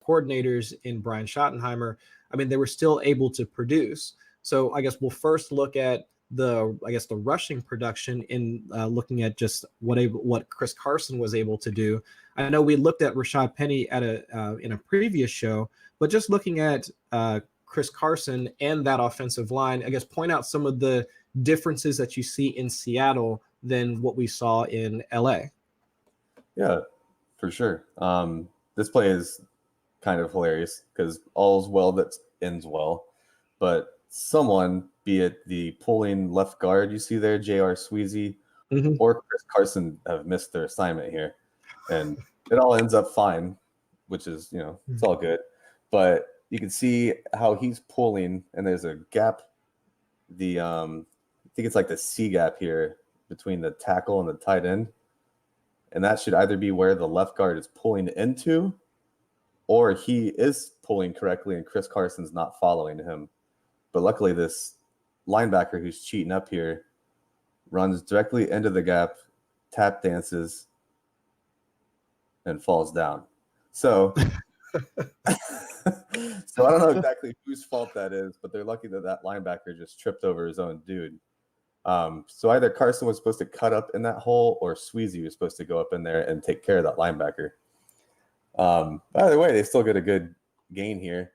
coordinators in Brian Schottenheimer, I mean, they were still able to produce. So I guess we'll first look at the rushing production in looking at just what Chris Carson was able to do. I know we looked at Rashad Penny at in a previous show, but just looking at Chris Carson and that offensive line, I guess point out some of the differences that you see in Seattle than what we saw in LA. Yeah, for sure. This play is kind of hilarious because all's well that ends well, but someone, be it the pulling left guard you see there, J.R. Sweezy, or Chris Carson, have missed their assignment here. And it all ends up fine, which is, it's all good. But you can see how he's pulling, and there's a gap. I think it's like the C gap here between the tackle and the tight end. And that should either be where the left guard is pulling into, or he is pulling correctly and Chris Carson's not following him. But luckily, this linebacker who's cheating up here runs directly into the gap, tap dances, and falls down. So, I don't know exactly whose fault that is, but they're lucky that linebacker just tripped over his own dude. So either Carson was supposed to cut up in that hole, or Sweezy was supposed to go up in there and take care of that linebacker. Either way, they still get a good gain here.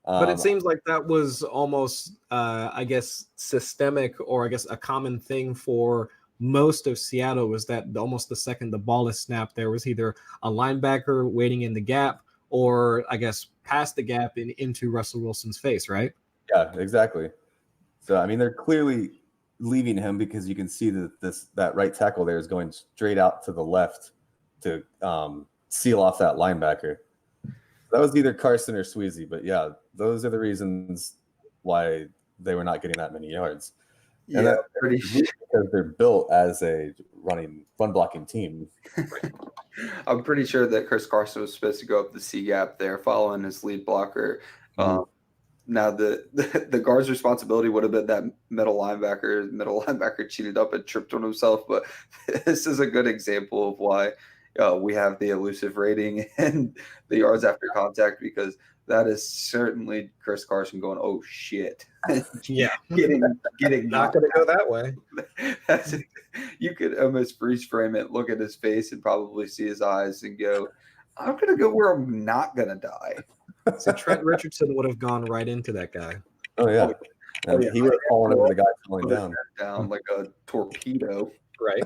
But it seems like that was almost, I guess, systemic, or I guess a common thing for most of Seattle, was that almost the second the ball is snapped, there was either a linebacker waiting in the gap, or I guess past the gap into Russell Wilson's face, right? Yeah, exactly. So, I mean, they're clearly leaving him because you can see that right tackle there is going straight out to the left to seal off that linebacker. That was either Carson or Sweezy, but yeah, those are the reasons why they were not getting that many yards. Yeah, and that's pretty because they're built as a run blocking team. I'm pretty sure that Chris Carson was supposed to go up the C gap there, following his lead blocker. Now the guard's responsibility would have been that middle linebacker cheated up and tripped on himself. But this is a good example of why we have the elusive rating and the yards after contact, because that is certainly Chris Carson going, oh shit. Yeah. getting not going to go that way. You could almost freeze frame it, look at his face, and probably see his eyes and go, I'm going to go where I'm not going to die. So Trent Richardson would have gone right into that guy. Oh, yeah. He would have fallen over the guy falling down like a torpedo. Right.